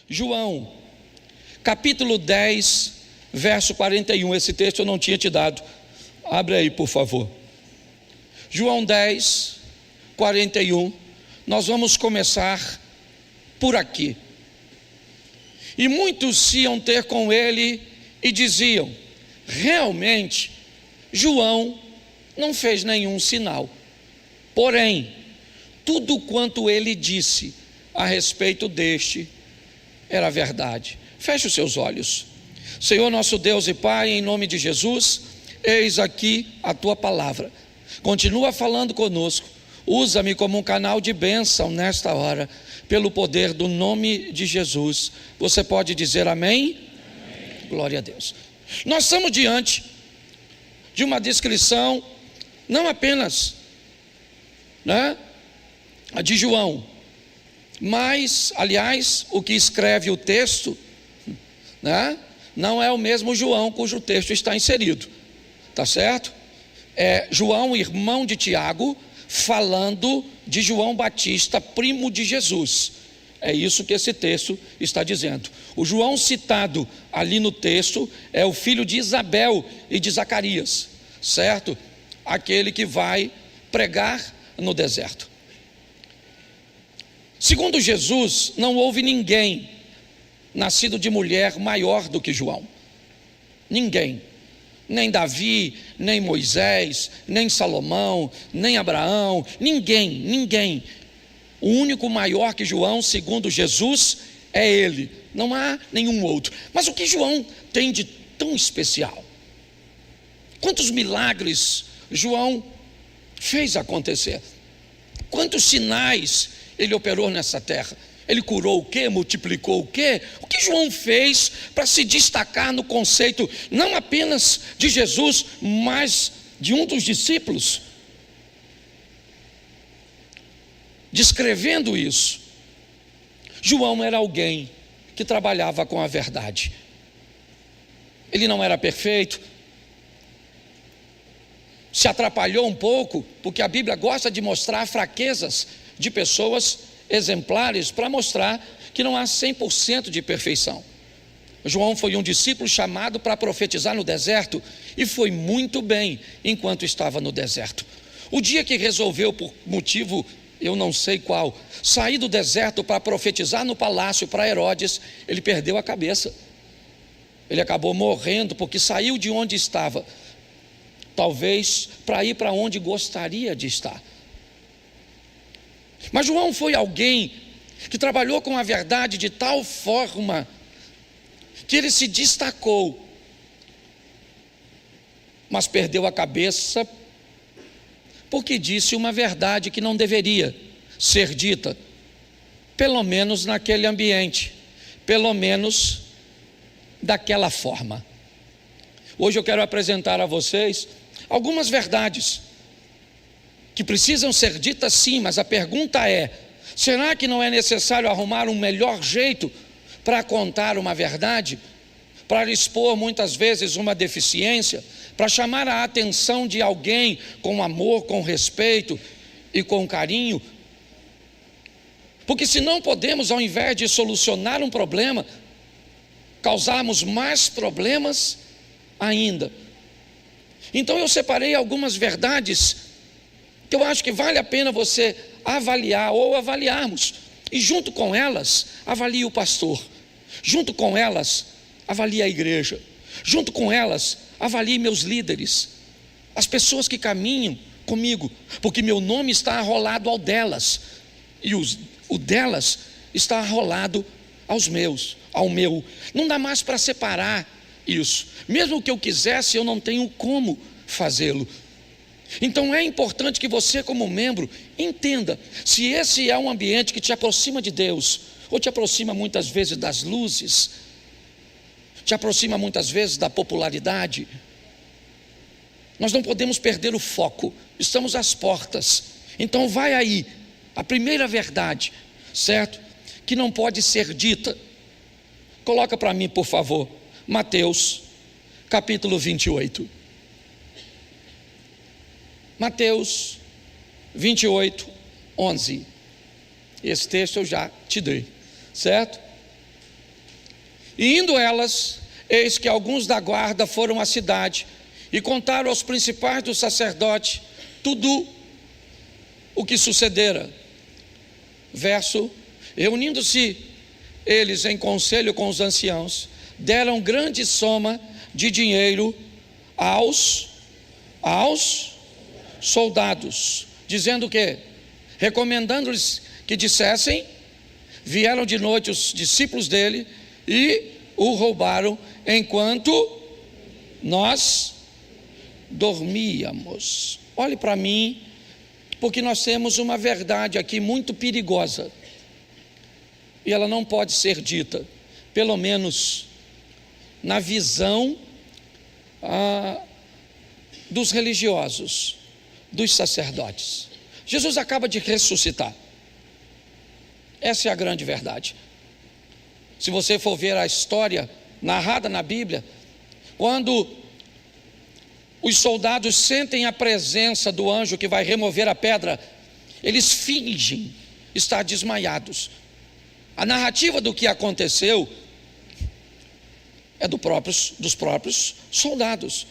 João, capítulo 10, verso 41. Esse texto eu não tinha te dado. Abre aí, por favor. João 10, 41. Nós vamos começar por aqui. E muitos iam ter com ele e diziam: realmente, João não fez nenhum sinal. Porém, tudo quanto ele disse a respeito deste era verdade. Feche os seus olhos. Senhor nosso Deus e Pai, em nome de Jesus, eis aqui a tua palavra. Continua falando conosco. Usa-me como um canal de bênção nesta hora, pelo poder do nome de Jesus. Você pode dizer amém? Amém. Glória a Deus. Nós estamos diante de uma descrição, não apenas, de João, mas, aliás, o que escreve o texto, não é o mesmo João cujo texto está inserido, tá certo? É João, irmão de Tiago, falando de João Batista, primo de Jesus. É isso que esse texto está dizendo. O João citado ali no texto é o filho de Isabel e de Zacarias, certo? Aquele que vai pregar no deserto. Segundo Jesus, não houve ninguém nascido de mulher maior do que João. Ninguém. Nem Davi, nem Moisés, nem Salomão, nem Abraão, ninguém. O único maior que João, segundo Jesus, é ele. Não há nenhum outro. Mas o que João tem de tão especial? Quantos milagres João fez acontecer? Quantos sinais ele operou nessa terra? Ele curou o quê? Multiplicou o quê? O que João fez para se destacar no conceito não apenas de Jesus, mas de um dos discípulos? Descrevendo isso, João era alguém que trabalhava com a verdade. Ele não era perfeito, se atrapalhou um pouco, porque a Bíblia gosta de mostrar fraquezas de pessoas exemplares para mostrar que não há 100% de perfeição. João foi um discípulo chamado para profetizar no deserto e foi muito bem enquanto estava no deserto. O dia que resolveu, por motivo eu não sei qual, sair do deserto para profetizar no palácio para Herodes, ele perdeu a cabeça. Ele acabou morrendo porque saiu de onde estava, talvez para ir para onde gostaria de estar. Mas João foi alguém que trabalhou com a verdade de tal forma que ele se destacou, mas perdeu a cabeça porque disse uma verdade que não deveria ser dita, pelo menos naquele ambiente, pelo menos daquela forma. Hoje eu quero apresentar a vocês algumas verdades que precisam ser ditas sim, mas a pergunta é: será que não é necessário arrumar um melhor jeito para contar uma verdade, para expor muitas vezes uma deficiência, para chamar a atenção de alguém com amor, com respeito e com carinho? Porque se não podemos, ao invés de solucionar um problema, causarmos mais problemas ainda. Então eu separei algumas verdades que eu acho que vale a pena você avaliar ou avaliarmos. E junto com elas, avalie o pastor. Junto com elas, avalie a igreja. Junto com elas, avalie meus líderes, as pessoas que caminham comigo, porque meu nome está arrolado ao delas, e o delas está arrolado aos meus, ao meu. Não dá mais para separar isso. Mesmo que eu quisesse, eu não tenho como fazê-lo. Então é importante que você, como membro, entenda se esse é um ambiente que te aproxima de Deus, ou te aproxima muitas vezes das luzes, te aproxima muitas vezes da popularidade. Nós não podemos perder o foco, estamos às portas. Então vai aí, a primeira verdade, certo? Que não pode ser dita. Coloca para mim, por favor, Mateus, capítulo 28. Mateus 28, 11. Esse texto eu já te dei, certo? E indo elas, eis que alguns da guarda foram à cidade e contaram aos principais do sacerdote tudo o que sucedera. Verso: reunindo-se eles em conselho com os anciãos, deram grande soma de dinheiro aos soldados, dizendo que, recomendando-lhes que dissessem, vieram de noite os discípulos dele e o roubaram enquanto nós dormíamos. Olhe para mim, porque nós temos uma verdade aqui muito perigosa, e ela não pode ser dita, pelo menos na visão dos religiosos, dos sacerdotes. Jesus acaba de ressuscitar. Essa é a grande verdade. Se você for ver a história narrada na Bíblia, quando os soldados sentem a presença do anjo que vai remover a pedra, eles fingem estar desmaiados. A narrativa do que aconteceu é dos próprios soldados.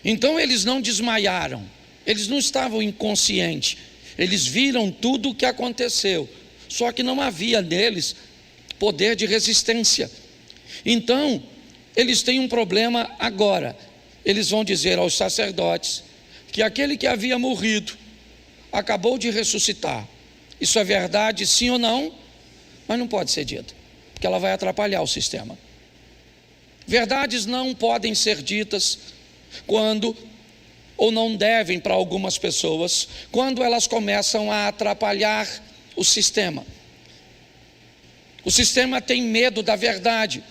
Então eles não desmaiaram, eles não estavam inconscientes, eles viram tudo o que aconteceu, só que não havia neles poder de resistência. Então eles têm um problema agora. Eles vão dizer aos sacerdotes que aquele que havia morrido acabou de ressuscitar. Isso é verdade, sim ou não? Mas não pode ser dito, porque ela vai atrapalhar o sistema. Verdades não podem ser ditas quando, ou não devem para algumas pessoas, quando elas começam a atrapalhar o sistema. O sistema tem medo da verdade,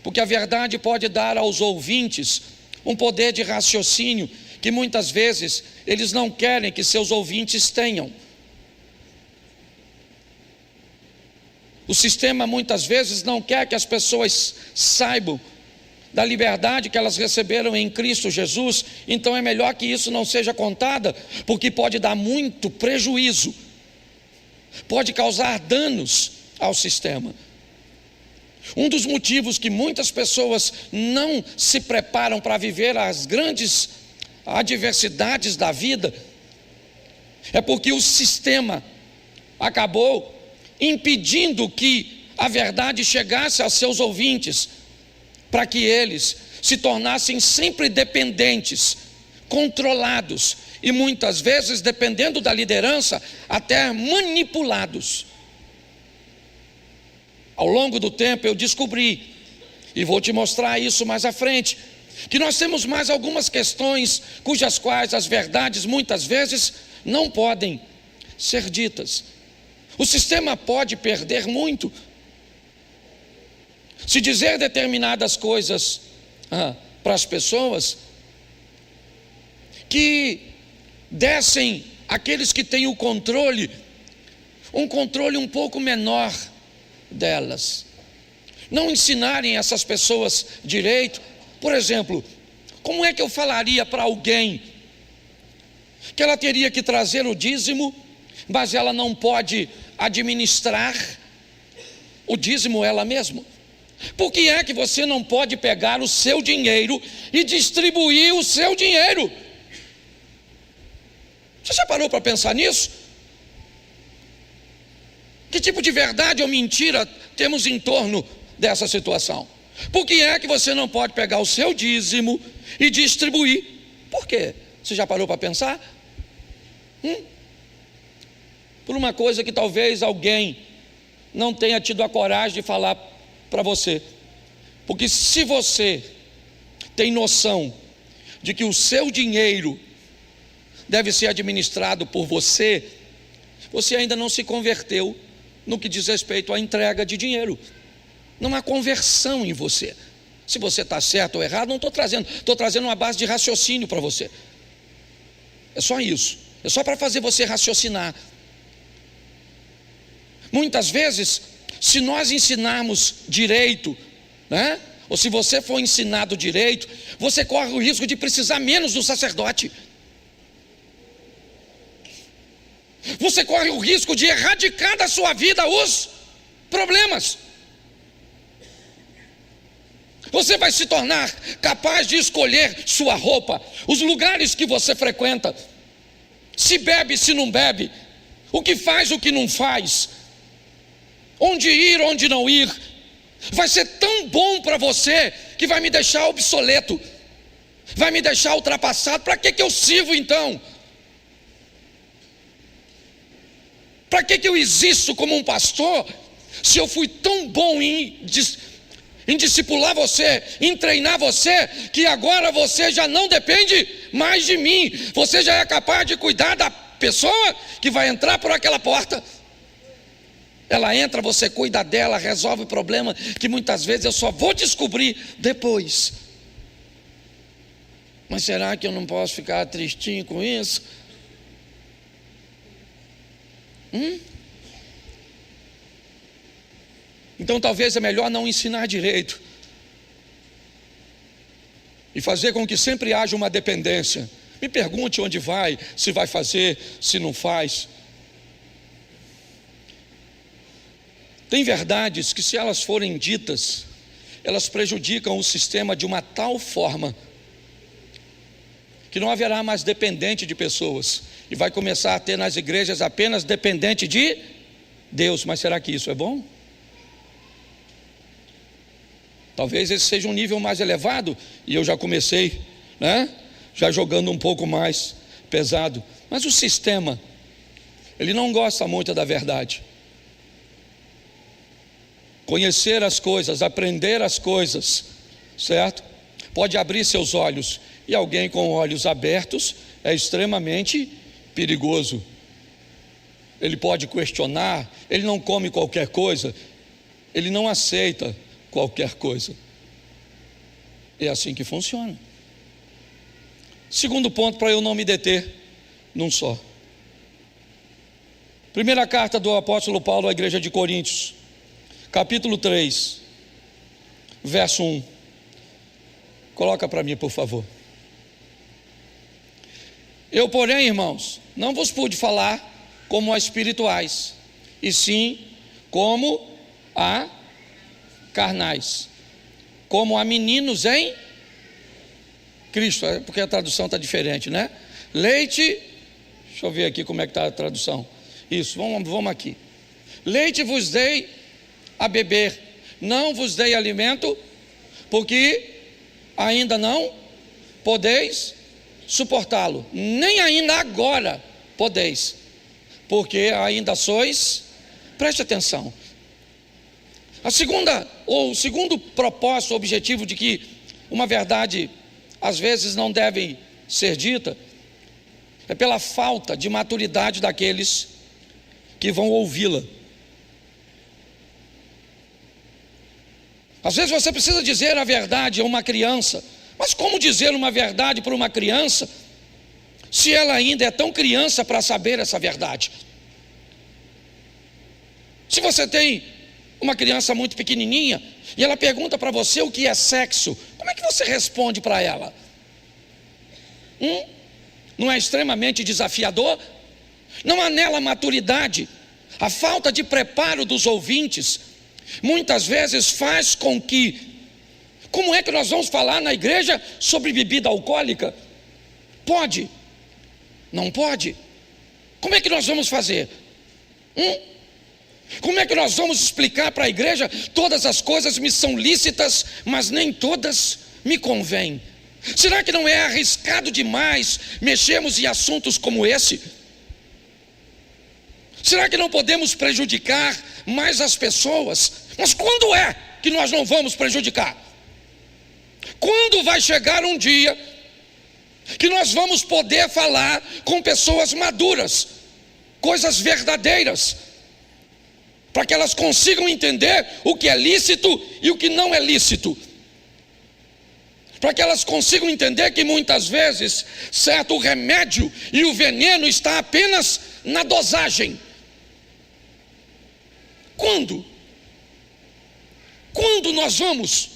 porque a verdade pode dar aos ouvintes um poder de raciocínio que muitas vezes eles não querem que seus ouvintes tenham. O sistema muitas vezes não quer que as pessoas saibam da liberdade que elas receberam em Cristo Jesus, então é melhor que isso não seja contada, porque pode dar muito prejuízo, pode causar danos ao sistema. Um dos motivos que muitas pessoas não se preparam para viver as grandes adversidades da vida é porque o sistema acabou impedindo que a verdade chegasse aos seus ouvintes, para que eles se tornassem sempre dependentes, controlados e muitas vezes, dependendo da liderança, até manipulados. Ao longo do tempo eu descobri, e vou te mostrar isso mais à frente, que nós temos mais algumas questões cujas quais as verdades muitas vezes não podem ser ditas. O sistema pode perder muito se dizer determinadas coisas para as pessoas que dessem àqueles que têm o controle, um controle um pouco menor delas, não ensinarem essas pessoas direito. Por exemplo, como é que eu falaria para alguém que ela teria que trazer o dízimo, mas ela não pode administrar o dízimo ela mesma? Por que é que você não pode pegar o seu dinheiro e distribuir o seu dinheiro? Você já parou para pensar nisso? Que tipo de verdade ou mentira temos em torno dessa situação? Por que é que você não pode pegar o seu dízimo e distribuir? Por quê? Você já parou para pensar? Por uma coisa que talvez alguém não tenha tido a coragem de falar para você. Porque se você tem noção de que o seu dinheiro deve ser administrado por você, você ainda não se converteu no que diz respeito à entrega de dinheiro. Não há conversão em você. Se você está certo ou errado, não estou trazendo uma base de raciocínio para você. É só isso, é só para fazer você raciocinar. Muitas vezes, se nós ensinarmos direito, né? Ou se você for ensinado direito, você corre o risco de precisar menos do sacerdote. Você corre o risco de erradicar da sua vida os problemas. Você vai se tornar capaz de escolher sua roupa, os lugares que você frequenta, se bebe, se não bebe, o que faz, o que não faz, onde ir, onde não ir. Vai ser tão bom para você que vai me deixar obsoleto, vai me deixar ultrapassado. Para que eu sirvo então? Para que eu existo como um pastor, se eu fui tão bom em discipular você, em treinar você, que agora você já não depende mais de mim, você já é capaz de cuidar da pessoa que vai entrar por aquela porta. Ela entra, você cuida dela, resolve o problema, que muitas vezes eu só vou descobrir depois. Mas será que eu não posso ficar tristinho com isso? Então talvez é melhor não ensinar direito e fazer com que sempre haja uma dependência. Me pergunte onde vai, se vai fazer, se não faz. Tem verdades que, se elas forem ditas, elas prejudicam o sistema de uma tal forma que não haverá mais dependente de pessoas, e vai começar a ter nas igrejas apenas dependente de Deus. Mas será que isso é bom? Talvez esse seja um nível mais elevado, e eu já comecei, já jogando um pouco mais pesado. Mas o sistema, ele não gosta muito da verdade. Conhecer as coisas, aprender as coisas, certo? Pode abrir seus olhos, e alguém com olhos abertos é extremamente perigoso. Ele pode questionar, ele não come qualquer coisa, ele não aceita qualquer coisa. É assim que funciona. Segundo ponto, para eu não me deter num só. Primeira carta do apóstolo Paulo à igreja de Coríntios, capítulo 3, verso 1. Coloca para mim, por favor. Eu, porém, irmãos, não vos pude falar como a espirituais, e sim como a carnais, como a meninos em Cristo. É porque a tradução está diferente, né? Leite, deixa eu ver aqui como é que está a tradução. Isso, vamos aqui. Leite vos dei a beber, não vos dei alimento, porque ainda não podeis suportá-lo, nem ainda agora podeis, porque ainda sois, preste atenção. O segundo propósito, objetivo de que uma verdade às vezes não deve ser dita, é pela falta de maturidade daqueles que vão ouvi-la. Às vezes você precisa dizer a verdade a uma criança, mas como dizer uma verdade para uma criança, se ela ainda é tão criança para saber essa verdade? Se você tem uma criança muito pequenininha e ela pergunta para você o que é sexo, como é que você responde para ela? Não é extremamente desafiador? Não há nela maturidade. A falta de preparo dos ouvintes muitas vezes faz com que, como é que nós vamos falar na igreja sobre bebida alcoólica? Pode? Não pode? Como é que nós vamos fazer? Como é que nós vamos explicar para a igreja: todas as coisas me são lícitas, mas nem todas me convêm? Será que não é arriscado demais mexermos em assuntos como esse? Será que não podemos prejudicar mais as pessoas? Mas quando é que nós não vamos prejudicar? Quando vai chegar um dia que nós vamos poder falar com pessoas maduras, coisas verdadeiras, para que elas consigam entender o que é lícito e o que não é lícito, para que elas consigam entender que muitas vezes, certo, o remédio e o veneno está apenas na dosagem. Quando nós vamos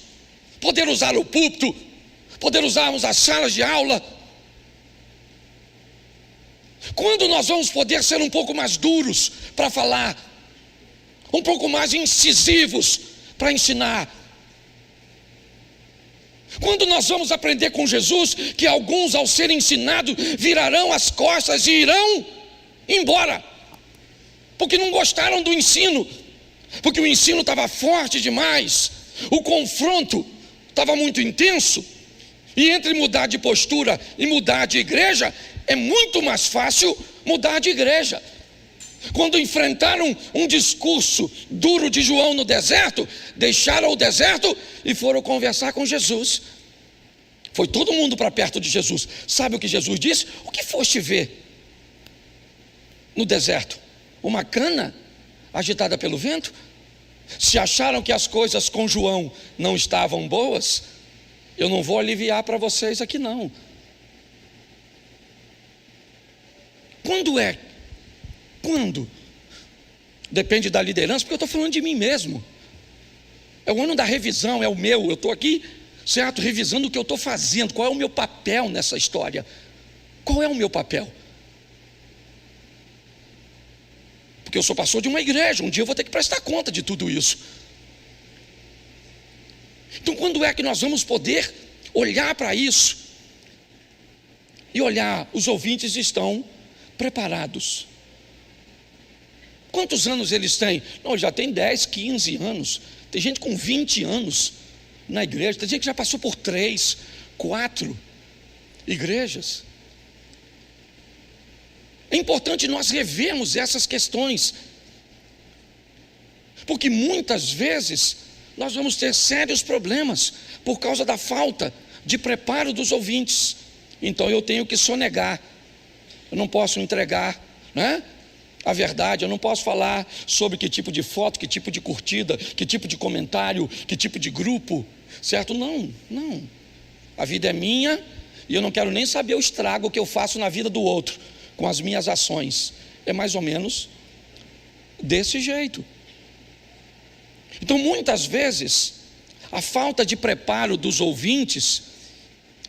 poder usar o púlpito, poder usarmos as salas de aula? Quando nós vamos poder ser um pouco mais duros para falar, um pouco mais incisivos para ensinar? Quando nós vamos aprender com Jesus que alguns, ao serem ensinados, virarão as costas e irão embora, porque não gostaram do ensino, porque o ensino estava forte demais, o confronto estava muito intenso, e entre mudar de postura e mudar de igreja, é muito mais fácil mudar de igreja. Quando enfrentaram um discurso duro de João no deserto, deixaram o deserto e foram conversar com Jesus. Foi todo mundo para perto de Jesus. Sabe o que Jesus disse? O que foste ver no deserto? Uma cana agitada pelo vento? Se acharam que as coisas com João não estavam boas, eu não vou aliviar para vocês aqui não. Quando? Depende da liderança, porque eu estou falando de mim mesmo. É o ano da revisão, é o meu. Eu estou aqui, certo, revisando o que eu estou fazendo. Qual é o meu papel nessa história? Qual é o meu papel? Porque eu sou pastor de uma igreja. Um dia eu vou ter que prestar conta de tudo isso. Então, quando é que nós vamos poder olhar para isso e olhar, os ouvintes estão preparados? Quantos anos eles têm? Não, já tem 10, 15 anos. Tem gente com 20 anos na igreja. Tem gente que já passou por 3, 4 igrejas. É importante nós revermos essas questões, porque muitas vezes nós vamos ter sérios problemas por causa da falta de preparo dos ouvintes. Então eu tenho que sonegar. Eu não posso entregar, né, a verdade. Eu não posso falar sobre que tipo de foto, que tipo de curtida, que tipo de comentário, que tipo de grupo, certo? Não. A vida é minha e eu não quero nem saber o estrago que eu faço na vida do outro com as minhas ações. É mais ou menos desse jeito. Então, muitas vezes, a falta de preparo dos ouvintes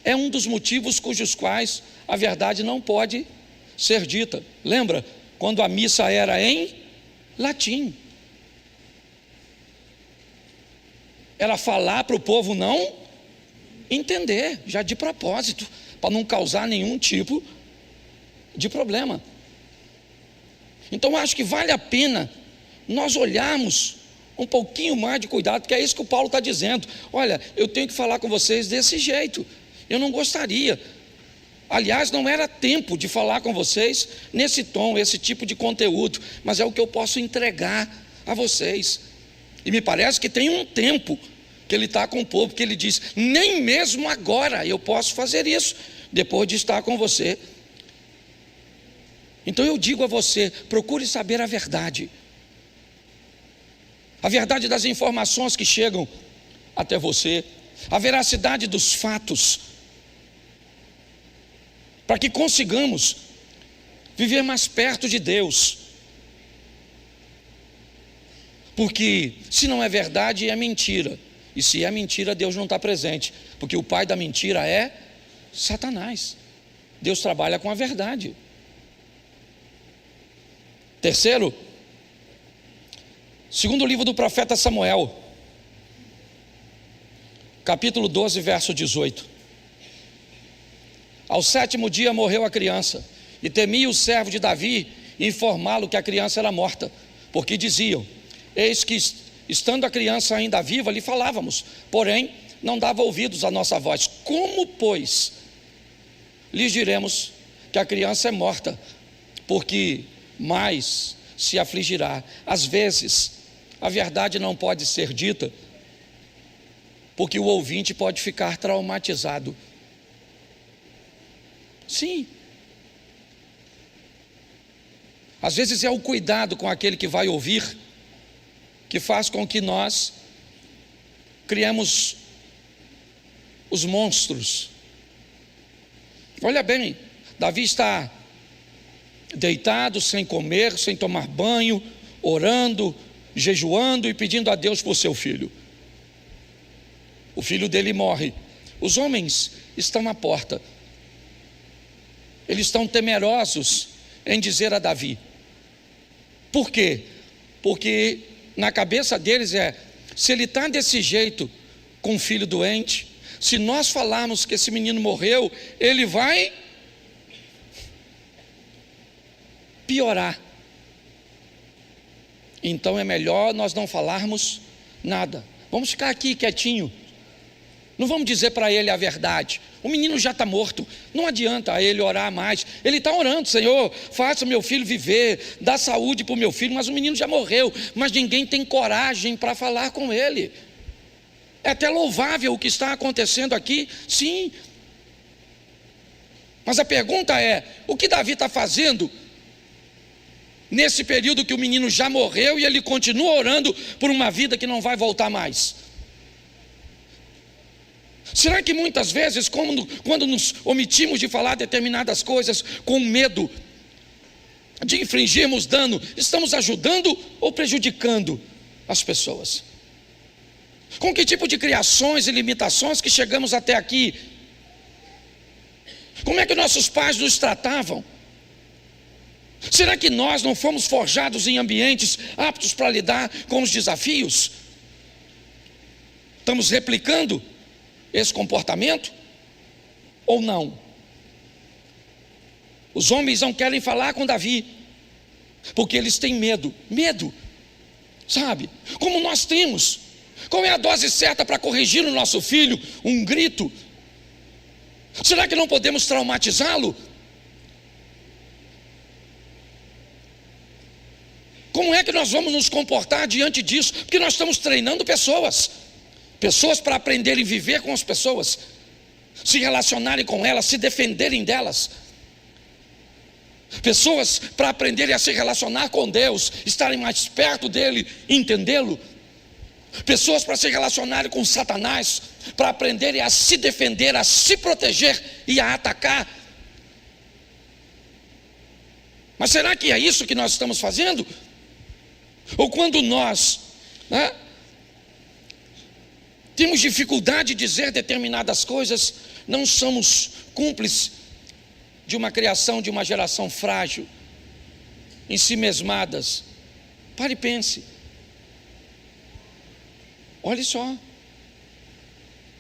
é um dos motivos cujos quais a verdade não pode ser dita. Lembra? Quando a missa era em latim, era falar para o povo não entender, já de propósito, para não causar nenhum tipo de problema. Então acho que vale a pena nós olharmos um pouquinho mais de cuidado, porque é isso que o Paulo está dizendo. Olha, eu tenho que falar com vocês desse jeito, eu não gostaria. Aliás, não era tempo de falar com vocês nesse tom, esse tipo de conteúdo, mas é o que eu posso entregar a vocês. E me parece que tem um tempo que ele está com o povo, que ele diz: nem mesmo agora eu posso fazer isso, depois de estar com você. Então eu digo a você, procure saber a verdade das informações que chegam até você, a veracidade dos fatos, para que consigamos viver mais perto de Deus. Porque se não é verdade, é mentira. E se é mentira, Deus não está presente, porque o pai da mentira é Satanás. Deus trabalha com a verdade. Terceiro, segundo livro do profeta Samuel, capítulo 12, verso 18. Ao 7º dia morreu a criança, e temia o servo de Davi informá-lo que a criança era morta, porque diziam: eis que estando a criança ainda viva, lhe falávamos, porém não dava ouvidos à nossa voz. Como, pois, lhes diremos que a criança é morta, porque mais se afligirá? Às vezes, a verdade não pode ser dita, porque o ouvinte pode ficar traumatizado. Sim. Às vezes é o cuidado com aquele que vai ouvir que faz com que nós criemos os monstros. Olha bem, Davi está deitado, sem comer, sem tomar banho, orando, jejuando e pedindo a Deus por seu filho. O filho dele morre. Os homens estão à porta. Eles estão temerosos em dizer a Davi. Por quê? Porque na cabeça deles se ele está desse jeito com um filho doente, Se nós falarmos que esse menino morreu, ele vai piorar. Então é melhor nós não falarmos nada. Vamos ficar aqui quietinho. Não vamos dizer para ele a verdade. O menino já está morto. Não adianta ele orar mais. Ele está orando: Senhor, faça meu filho viver, dá saúde para o meu filho. Mas o menino já morreu. Mas ninguém tem coragem para falar com ele. É até louvável o que está acontecendo aqui, sim. Mas a pergunta é: o que Davi está fazendo nesse período que o menino já morreu e ele continua orando por uma vida que não vai voltar mais? Será que muitas vezes, quando nos omitimos de falar determinadas coisas com medo de infligirmos dano, estamos ajudando ou prejudicando as pessoas? Com que tipo de criações e limitações que chegamos até aqui? Como é que nossos pais nos tratavam? Será que nós não fomos forjados em ambientes aptos para lidar com os desafios? Estamos replicando esse comportamento ou não? Os homens não querem falar com Davi porque eles têm medo, sabe? Como nós temos. Qual é a dose certa para corrigir o nosso filho? Um grito? Será que não podemos traumatizá-lo? Como é que nós vamos nos comportar diante disso? Porque nós estamos treinando pessoas para aprenderem a viver com as pessoas, se relacionarem com elas, se defenderem delas. Pessoas para aprenderem a se relacionar com Deus, estarem mais perto dele, entendê-lo. Pessoas para se relacionarem com Satanás, para aprenderem a se defender, a se proteger e a atacar. Mas será que é isso que nós estamos fazendo? Ou quando nós temos dificuldade de dizer determinadas coisas, não somos cúmplices de uma criação, de uma geração frágil, ensimesmadas? Pare e pense. Olhe só.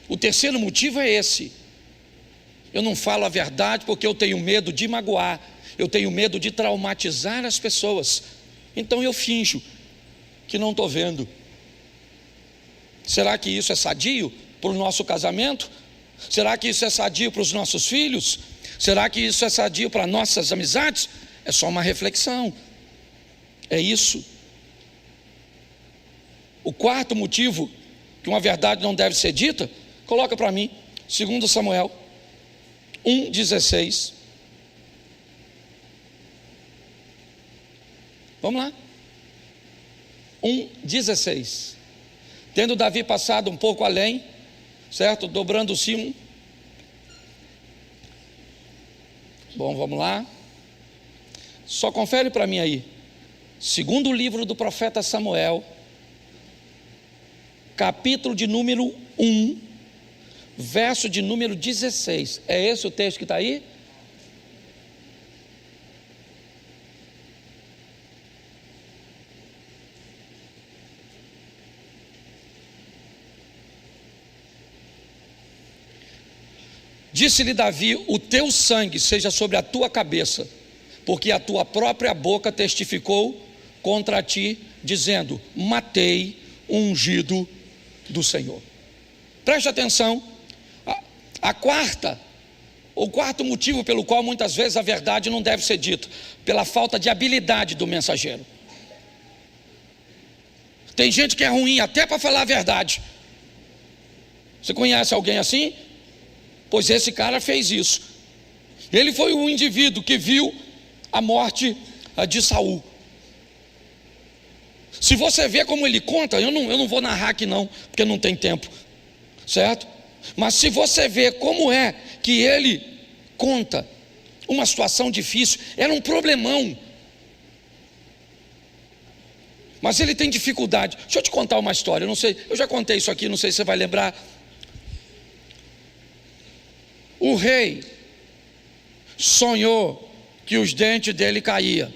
O terceiro motivo é esse: eu não falo a verdade porque eu tenho medo de magoar, eu tenho medo de traumatizar as pessoas, então eu finjo que não estou vendo. Será que isso é sadio para o nosso casamento? Será que isso é sadio para os nossos filhos? Será que isso é sadio para nossas amizades? É só uma reflexão. É isso. O quarto motivo que uma verdade não deve ser dita, coloca para mim, 2 Samuel 1,16. Vamos lá. 1,16. Tendo Davi passado um pouco além, certo? Dobrando o cimo. Bom, vamos lá. Só confere para mim aí. Segundo livro do profeta Samuel, capítulo de número 1, verso de número 16. É esse o texto que está aí? Disse-lhe Davi: o teu sangue seja sobre a tua cabeça, porque a tua própria boca testificou contra ti, dizendo: matei o ungido do Senhor. Preste atenção. O quarto motivo pelo qual muitas vezes a verdade não deve ser dita: pela falta de habilidade do mensageiro. Tem gente que é ruim até para falar a verdade. Você conhece alguém assim? Pois esse cara fez isso. Ele foi um indivíduo que viu a morte de Saul. Se você vê como ele conta, eu não vou narrar aqui não, porque não tem tempo, certo? Mas se você vê como é que ele conta uma situação difícil, era um problemão, mas ele tem dificuldade. Deixa eu te contar uma história, eu não sei, eu já contei isso aqui, não sei se você vai lembrar. O rei sonhou que os dentes dele caíam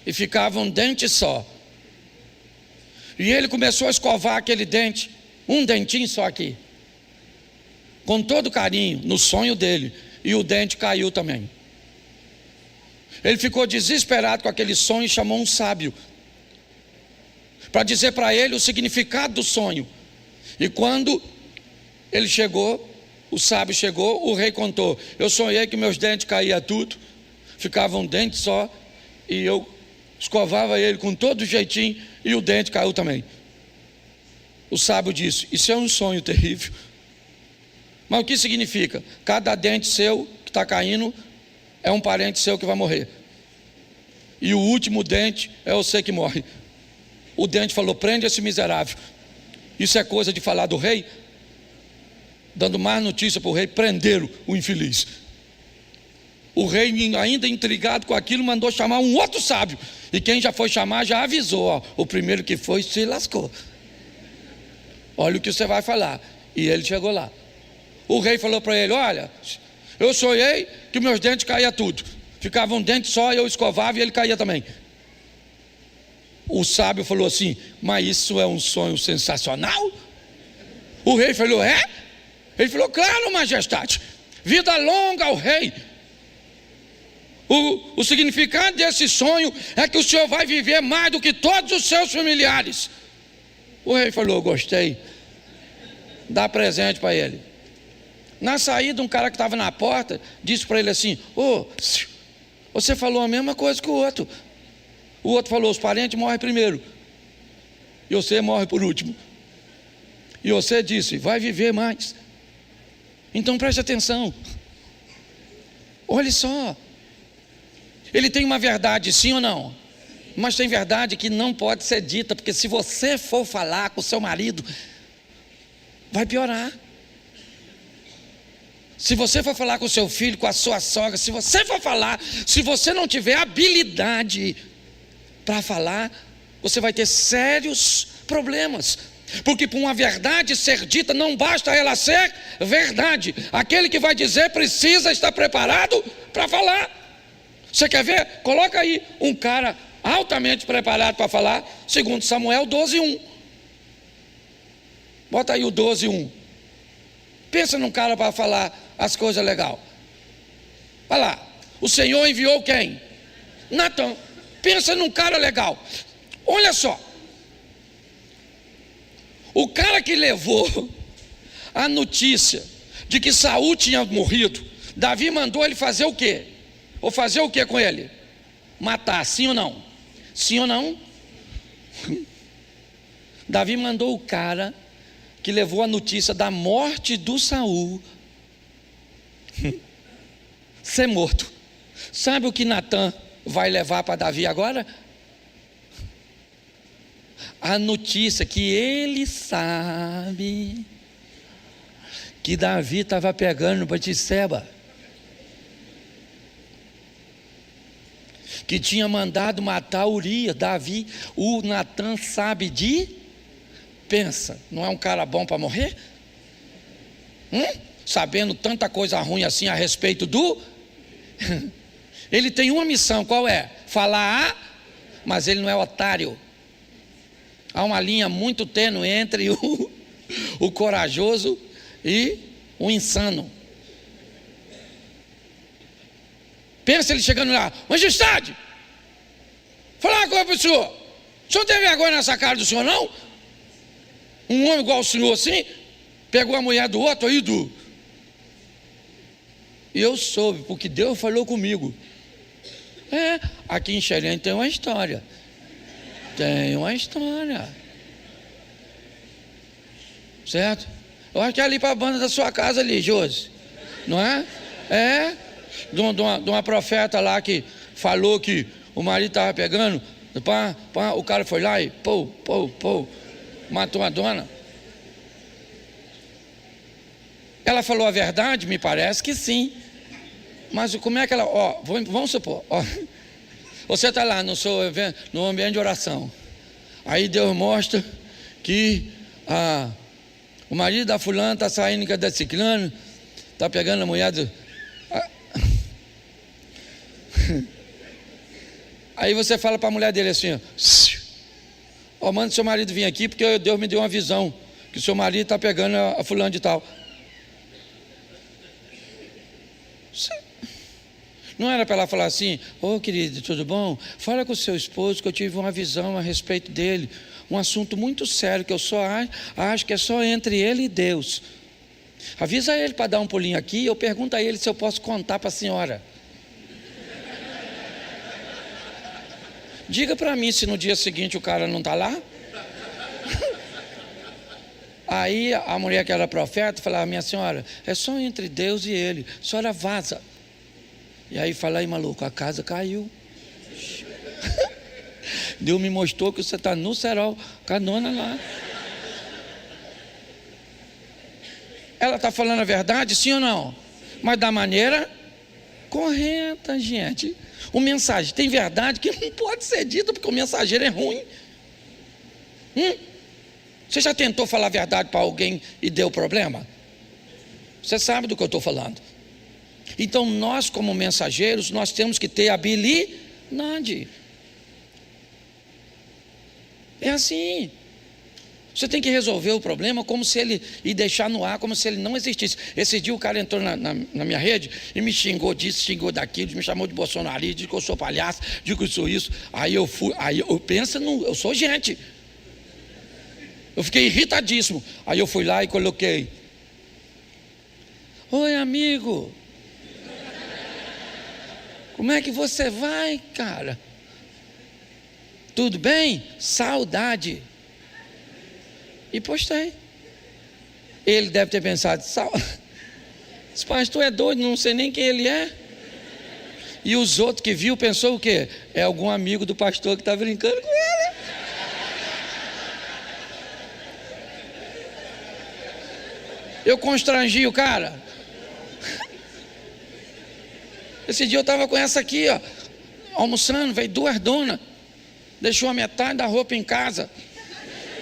e ficava um dente só. E ele começou a escovar aquele dente, um dentinho só aqui. com todo carinho, no sonho dele, e o dente caiu também. Ele ficou desesperado com aquele sonho e chamou um sábio para dizer para ele o significado do sonho. E quando ele chegou, o sábio chegou, o rei contou: eu sonhei que meus dentes caíam tudo, ficava um dente só, e eu escovava ele com todo jeitinho, e o dente caiu também. O sábio disse: isso é um sonho terrível. Mas o que significa? Cada dente seu que está caindo é um parente seu que vai morrer, e o último dente é você que morre. O dente falou: prende esse miserável. Isso é coisa de falar do rei? Dando mais notícia para o rei: prenderam o infeliz. O rei, ainda intrigado com aquilo, mandou chamar um outro sábio, e quem já foi chamar já avisou: ó, o primeiro que foi se lascou, olha o que você vai falar. E ele chegou lá. O rei falou para ele: olha, eu sonhei que meus dentes caíam tudo, ficava um dente só, eu escovava e ele caía também. O sábio falou assim: mas isso é um sonho sensacional? O rei falou: é? Ele falou: claro, majestade, vida longa ao rei. O significado desse sonho é que o senhor vai viver mais do que todos os seus familiares. O rei falou: gostei, dá presente para ele. Na saída, um cara que estava na porta disse para ele assim: ô, você falou a mesma coisa que o outro. O outro falou: os parentes morrem primeiro, e você morre por último. E você disse: vai viver mais. Então preste atenção. Olhe só, ele tem uma verdade, sim ou não? Mas tem verdade que não pode ser dita, porque se você for falar com o seu marido, vai piorar. Se você for falar com o seu filho, com a sua sogra, se você for falar, se você não tiver habilidade para falar, você vai ter sérios problemas. Porque para uma verdade ser dita, não basta ela ser verdade. Aquele que vai dizer precisa estar preparado para falar. Você quer ver? Coloca aí um cara altamente preparado para falar, segundo Samuel 12:1. Bota aí o 12:1. Pensa num cara para falar as coisas legais. Olha lá, o Senhor enviou quem? Natã. Pensa num cara legal. Olha só, o cara que levou a notícia de que Saul tinha morrido, Davi mandou ele fazer o quê? Ou fazer o quê com ele? Matar, sim ou não? Sim ou não? Davi mandou o cara que levou a notícia da morte do Saul ser morto. Sabe o que Natã vai levar para Davi agora? A notícia que ele sabe que Davi estava pegando Batseba, que tinha mandado matar Urias. Davi, o Natã sabe de... Pensa, não é um cara bom para morrer? Sabendo tanta coisa ruim assim a respeito do... Ele tem uma missão, qual é? Falar, mas ele não é otário. Há uma linha muito tênue entre o corajoso e o insano. Pensa ele chegando lá: majestade, falar uma coisa para o senhor não tem vergonha nessa cara do senhor, não? Um homem igual o senhor assim, pegou a mulher do outro aí E eu soube, porque Deus falou comigo. Aqui em Xerém tem uma história. Tem uma história. Certo? Eu acho que é ali para a banda da sua casa ali, Josi. Não é? De uma profeta lá que falou que o marido estava pegando, o cara foi lá e matou a dona. Ela falou a verdade? Me parece que sim. Mas como é que ela... vamos supor, você está lá no ambiente de oração. Aí Deus mostra que o marido da fulana está saindo com a da ciclana, está pegando a mulher do... Aí você fala para a mulher dele assim: manda seu marido vir aqui, porque Deus me deu uma visão que o seu marido está pegando a fulana de tal. Não era para ela falar assim: ô querido, tudo bom? Fala com o seu esposo que eu tive uma visão a respeito dele. Um assunto muito sério que eu só acho que é só entre ele e Deus. Avisa ele para dar um pulinho aqui e eu pergunto a ele se eu posso contar para a senhora. Diga para mim se no dia seguinte o cara não está lá. Aí a mulher que era profeta falava: minha senhora, é só entre Deus e ele, a senhora vaza. E aí fala: aí maluco, a casa caiu. Deus me mostrou que você está no cerol com a dona lá. Ela está falando a verdade, sim ou não? Mas da maneira correta, gente. O mensageiro tem verdade que não pode ser dita porque o mensageiro é ruim. Você já tentou falar a verdade para alguém e deu problema? Você sabe do que eu estou falando. Então nós, como mensageiros, nós temos que ter habilidade. É assim. Você tem que resolver o problema como se ele, e deixar no ar como se ele não existisse. Esse dia o cara entrou na minha rede e me xingou disso, xingou daquilo, me chamou de bolsonarista, disse que eu sou palhaço, disse que eu sou isso. Aí eu penso, eu sou gente. Eu fiquei irritadíssimo. Aí eu fui lá e coloquei: oi amigo, como é que você vai, cara? Tudo bem? Saudade. E postei. Ele deve ter pensado: esse pastor é doido, não sei nem quem ele é. E os outros que viu pensou o quê? É algum amigo do pastor que está brincando com ele. Eu constrangi o cara. Esse dia eu estava com essa aqui, ó, almoçando, veio 2 donas, deixou a metade da roupa em casa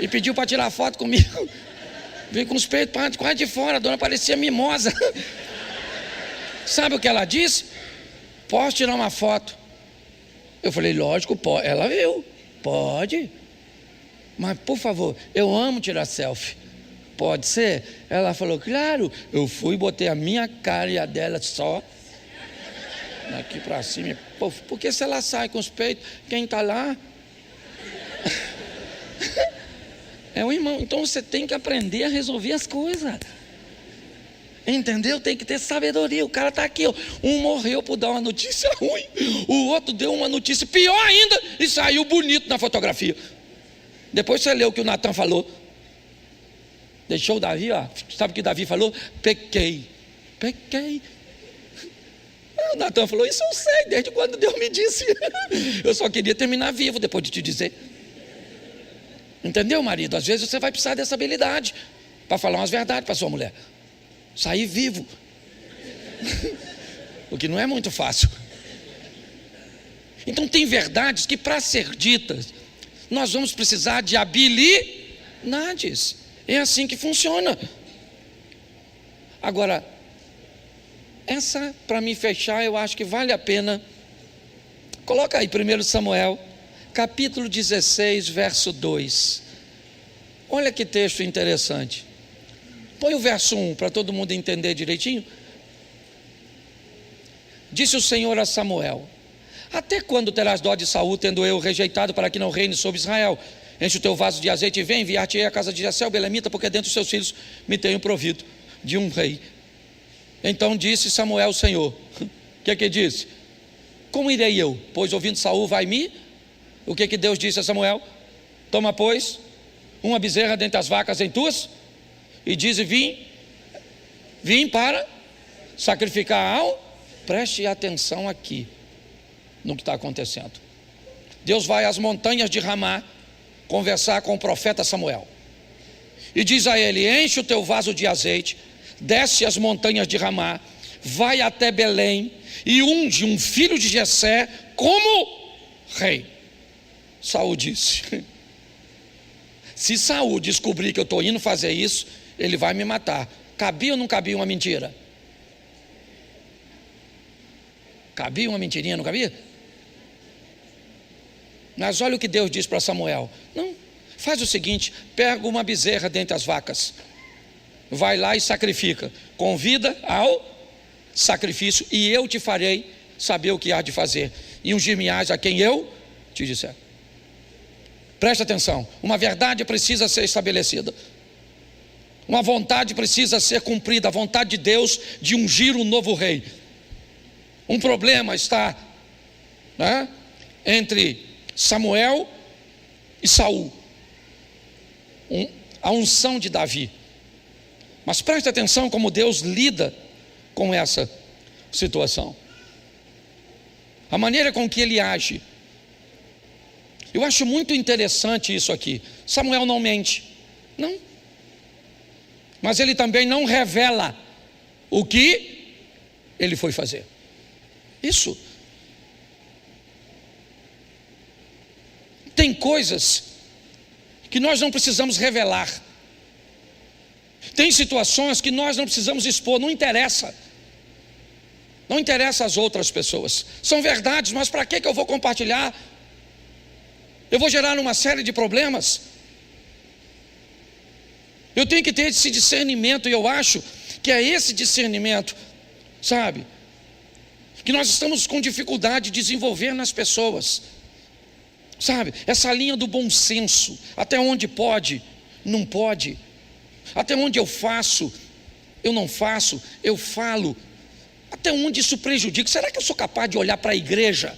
e pediu para tirar foto comigo. Veio com os peitos quase de fora, a dona parecia mimosa. Sabe o que ela disse? Posso tirar uma foto? Eu falei: lógico, pode. Ela viu, pode. Mas por favor, eu amo tirar selfie. Pode ser? Ela falou: claro. Eu fui, botei a minha cara e a dela só daqui para cima. Porque se ela sai com os peitos, quem está lá é o irmão. Então você tem que aprender a resolver as coisas. Entendeu? Tem que ter sabedoria. O cara está aqui, ó. Um morreu por dar uma notícia ruim, o outro deu uma notícia pior ainda e saiu bonito na fotografia. Depois você leu o que o Natan falou. Deixou o Davi, ó. Sabe o que o Davi falou? Pequei. O Natan falou: isso eu sei, desde quando Deus me disse. Eu só queria terminar vivo depois de te dizer. Entendeu, marido? Às vezes você vai precisar dessa habilidade para falar umas verdades para sua mulher. Sair vivo. O que não é muito fácil. Então tem verdades que, para ser ditas, nós vamos precisar de habilidades. É assim que funciona. Agora, essa, para me fechar, eu acho que vale a pena. Coloca aí 1 Samuel, capítulo 16, verso 2. Olha que texto interessante. Põe o verso 1 para todo mundo entender direitinho. Disse o Senhor a Samuel: até quando terás dó de Saul, tendo eu rejeitado, para que não reine sobre Israel? Enche o teu vaso de azeite e vem, enviar-te-ei a casa de Jessé o belemita, porque dentre os seus filhos me tenho provido de um rei. Então disse Samuel ao Senhor. O que disse? Como irei eu? Pois ouvindo Saul vai me... O que Deus disse a Samuel? Toma, pois, uma bezerra dentre as vacas em tuas, e diz: vim para sacrificar ao... Preste atenção aqui no que está acontecendo. Deus vai às montanhas de Ramá conversar com o profeta Samuel e diz a ele: enche o teu vaso de azeite, desce as montanhas de Ramá, vai até Belém e unge um filho de Jessé como rei. Saul disse: se Saul descobrir que eu estou indo fazer isso, ele vai me matar. Cabia ou não cabia uma mentira? Cabia uma mentirinha, não cabia? Mas olha o que Deus diz para Samuel: não, faz o seguinte, pega uma bezerra dentre as vacas, vai lá e sacrifica, convida ao sacrifício, e eu te farei saber o que há de fazer, e ungir-me-ás a quem eu te disser. Preste atenção, uma verdade precisa ser estabelecida, uma vontade precisa ser cumprida, a vontade de Deus de ungir um novo rei. Um problema está, né, entre Samuel e Saul, a unção de Davi. Mas preste atenção como Deus lida com essa situação, a maneira com que ele age. Eu acho muito interessante isso aqui. Samuel não mente, não, mas ele também não revela o que ele foi fazer. Isso. Tem coisas que nós não precisamos revelar, tem situações que nós não precisamos expor, não interessa às outras pessoas, são verdades, mas para que eu vou compartilhar? Eu vou gerar uma série de problemas. Eu tenho que ter esse discernimento, e eu acho que é esse discernimento, sabe, que nós estamos com dificuldade de desenvolver nas pessoas, sabe, essa linha do bom senso, até onde pode, não pode, até onde eu faço, eu não faço, eu falo, até onde isso prejudica. Será que eu sou capaz de olhar para a igreja,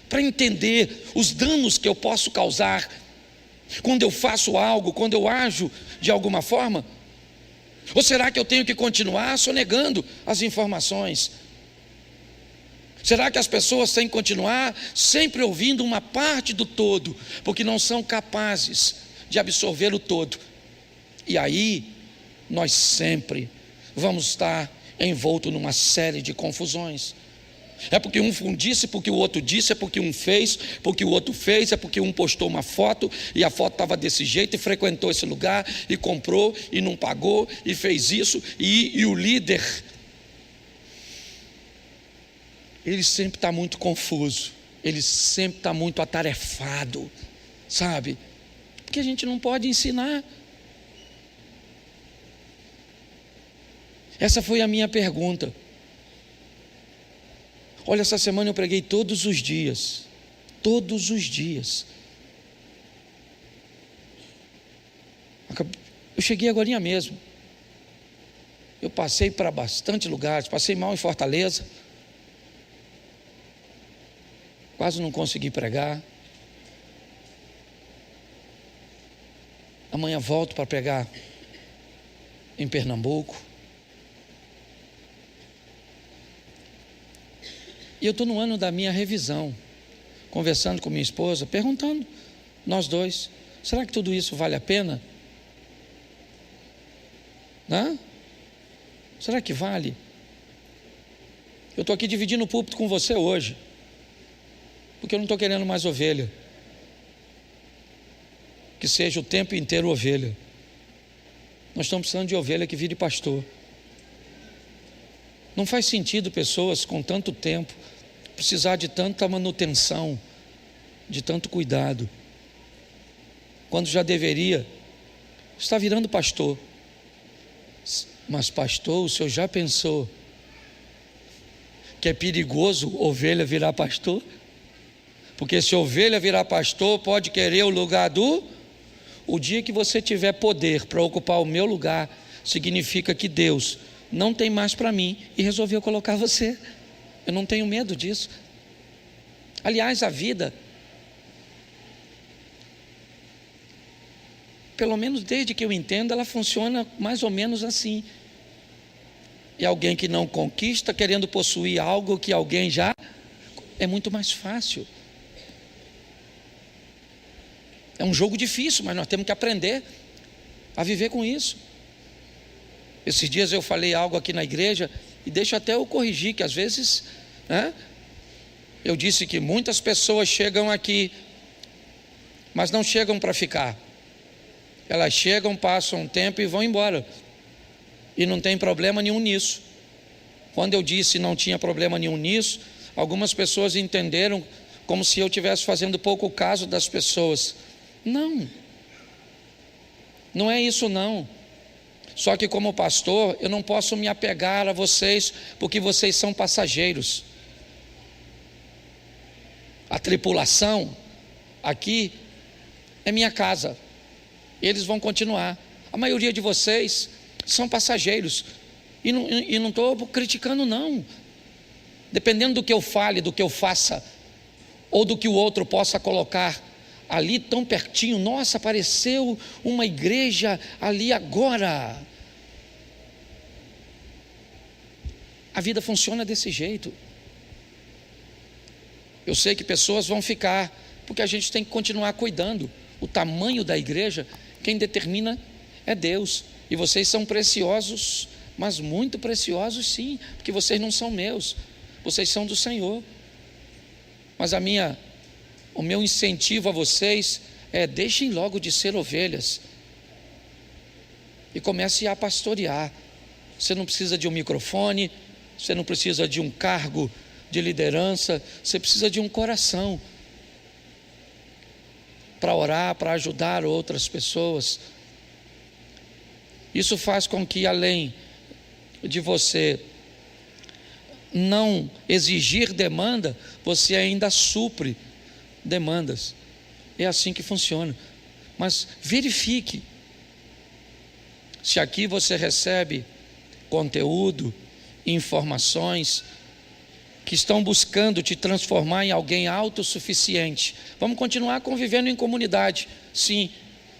para entender os danos que eu posso causar quando eu faço algo, quando eu ajo de alguma forma? Ou será que eu tenho que continuar sonegando as informações? Será que as pessoas têm que continuar sempre ouvindo uma parte do todo, porque não são capazes de absorver o todo? E aí, nós sempre vamos estar envolto numa série de confusões. É porque um disse, porque o outro disse, é porque um fez, porque o outro fez, é porque um postou uma foto e a foto estava desse jeito e frequentou esse lugar e comprou e não pagou e fez isso, e o líder, ele sempre está muito confuso, ele sempre está muito atarefado, sabe? Porque a gente não pode ensinar. Essa foi a minha pergunta. Olha, essa semana eu preguei todos os dias. Eu cheguei agorinha mesmo. Eu passei para bastante lugares, passei mal em Fortaleza. Quase não consegui pregar. Amanhã volto para pregar em Pernambuco. E eu estou no ano da minha revisão, conversando com minha esposa, perguntando, nós dois, será que tudo isso vale a pena? Né? Será que vale? Eu estou aqui dividindo o púlpito com você hoje, porque eu não estou querendo mais ovelha, que seja o tempo inteiro ovelha. Nós estamos precisando de ovelha que vire pastor. Não faz sentido pessoas com tanto tempo precisar de tanta manutenção, de tanto cuidado, quando já deveria estar virando pastor. Mas pastor, o senhor já pensou que é perigoso ovelha virar pastor? Porque se ovelha virar pastor, pode querer o lugar o dia que você tiver poder para ocupar o meu lugar, significa que Deus não tem mais para mim e resolveu colocar você. Eu não tenho medo disso. Aliás, a vida, pelo menos desde que eu entendo, ela funciona mais ou menos assim. E alguém que não conquista, querendo possuir algo que alguém já, é muito mais fácil. É um jogo difícil, mas nós temos que aprender a viver com isso. Esses dias eu falei algo aqui na igreja, e deixa até eu corrigir, que às vezes, né, eu disse que muitas pessoas chegam aqui, mas não chegam para ficar. Elas chegam, passam um tempo e vão embora. E não tem problema nenhum nisso. Quando eu disse não tinha problema nenhum nisso, algumas pessoas entenderam como se eu estivesse fazendo pouco caso das pessoas. Não. Não é isso não. Só que como pastor, eu não posso me apegar a vocês, porque vocês são passageiros. a tripulação aqui é minha casa. Eles vão continuar. A maioria de vocês são passageiros. E não estou criticando, não. Dependendo do que eu fale, do que eu faça, ou do que o outro possa colocar ali tão pertinho. Nossa, apareceu uma igreja ali agora. A vida funciona desse jeito. Eu sei que pessoas vão ficar, porque a gente tem que continuar cuidando. O tamanho da igreja, quem determina é Deus. E vocês são preciosos, mas muito preciosos sim, porque vocês não são meus, vocês são do Senhor. Mas o meu incentivo a vocês é: deixem logo de ser ovelhas e comecem a pastorear. Você não precisa de um microfone, você não precisa de um cargo de liderança, você precisa de um coração para orar, para ajudar outras pessoas. Isso faz com que, além de você não exigir demanda, você ainda supre demandas. É assim que funciona. Mas verifique se aqui você recebe conteúdo, informações que estão buscando te transformar em alguém autossuficiente. Vamos continuar convivendo em comunidade, sim,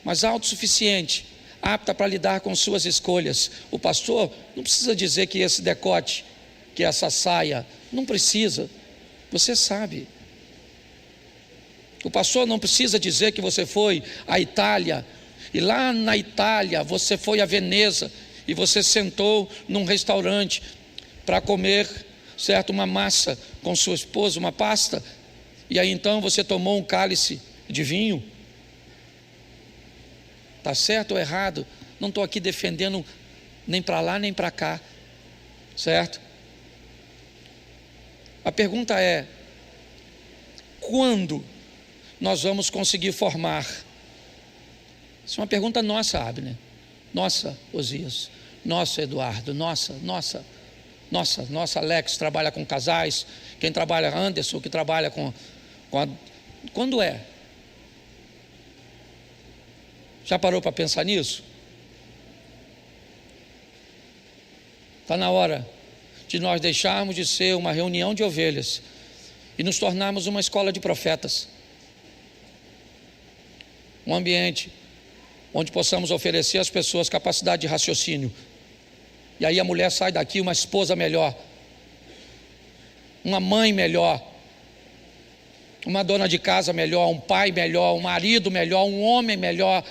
mas autossuficiente, apta para lidar com suas escolhas. O pastor não precisa dizer que esse decote, que essa saia, não precisa, você sabe. O pastor não precisa dizer que você foi à Itália, e lá na Itália você foi a Veneza, e você sentou num restaurante para comer, certo, uma massa com sua esposa, uma pasta, e aí então você tomou um cálice de vinho. Está certo ou errado? Não estou aqui defendendo nem para lá nem para cá, certo? A pergunta é: quando nós vamos conseguir formar? Isso é uma pergunta nossa, Abner, nossa, Osias, nossa, Eduardo, nossa, Alex trabalha com casais, quem trabalha, Anderson, que trabalha com quando é? Já parou para pensar nisso? Está na hora de nós deixarmos de ser uma reunião de ovelhas e nos tornarmos uma escola de profetas. Um ambiente onde possamos oferecer às pessoas capacidade de raciocínio. E aí a mulher sai daqui uma esposa melhor, uma mãe melhor, uma dona de casa melhor, um pai melhor, um marido melhor, um homem melhor,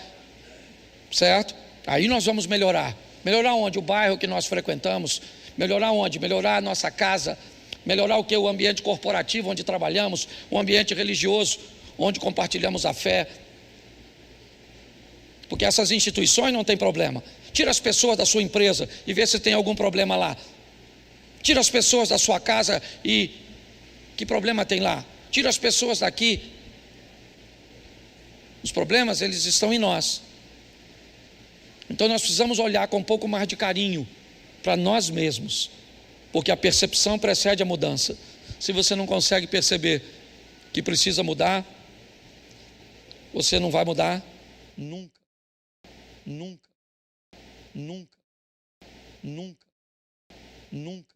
certo? Aí nós vamos melhorar. Melhorar onde? O bairro que nós frequentamos. Melhorar onde? Melhorar a nossa casa. Melhorar o que? O ambiente corporativo onde trabalhamos, o ambiente religioso onde compartilhamos a fé. Porque essas instituições não tem problema. Tira as pessoas da sua empresa e vê se tem algum problema lá. Tira as pessoas da sua casa e que problema tem lá? Tira as pessoas daqui. Os problemas, eles estão em nós. Então nós precisamos olhar com um pouco mais de carinho para nós mesmos, porque a percepção precede a mudança. Se você não consegue perceber que precisa mudar, você não vai mudar nunca. Nunca, nunca, nunca, nunca.